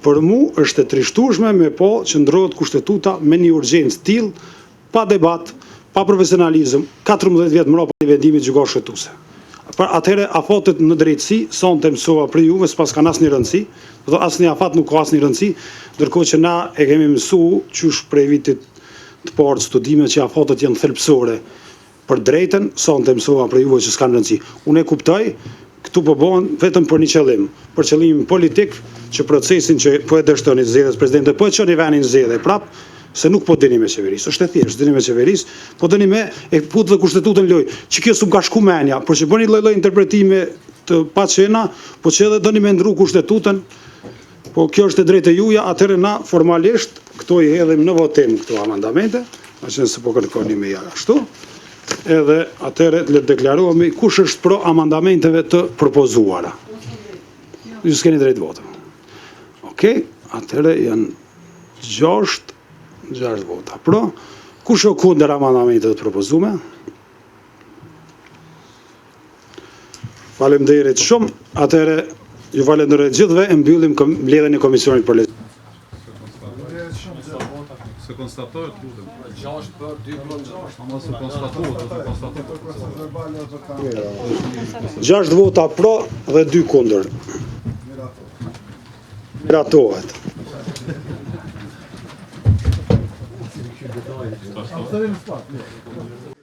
Për mu është e trishtueshme me po që ndrohet kushtetuta me një urgjencë tillë, pa debat, pa profesionalizëm, 14 vjet më pas vendimit gjykatës shtetësuese. Atëherë afatet në drejtësi, sonte mësova për juve, s'pas kanë asnjë rëndësi, do asnjë afat nuk ka asnjë rëndësi, ndërkohë që na e kemi mësuar qysh prej vitit të parë studime që afatet janë thelbësore për drejtën, sonte mësova për juve që s'kan rëndësi. Unë e kuptoj, këtu po bëhen vetëm për një qëllim, për qëllim politik, që procesin që po e dështoni zgjedhjes presidente, po e çoni vendin zgjedhje prap, se nuk po dini me qeverisë, është e thjeshtë, dini me qeverisë, po dini me e put dhe kushtetutën loj, që kjo s'u ka shku menja, por që bëni lloj-lloj interpretime të paqena, po që edhe doni me ndru kushtetutën, po kjo është e drejtë e juja, atëherë na formalisht këto i hedhim në votim këto amandamente, që se po kërkoni me ja ashtu, edhe atëherë le të deklarohemi kush është pro amandamenteve të propozuara. Ju s'keni drejt votën. Okej, atëherë janë 6 vota pro. Kush është kundër amendamentet të propozuara? Faleminderit shumë. Atëherë ju falenderoj gjithëve e mbyllim mbledhjen e komisionit për lehtësim. Se konstatohet, lutem. 6 për 2 kundër. Ama se konstatohet, do të konstatohet. 6 vota pro dhe 2 kundër. Miratohet. Absolutnie.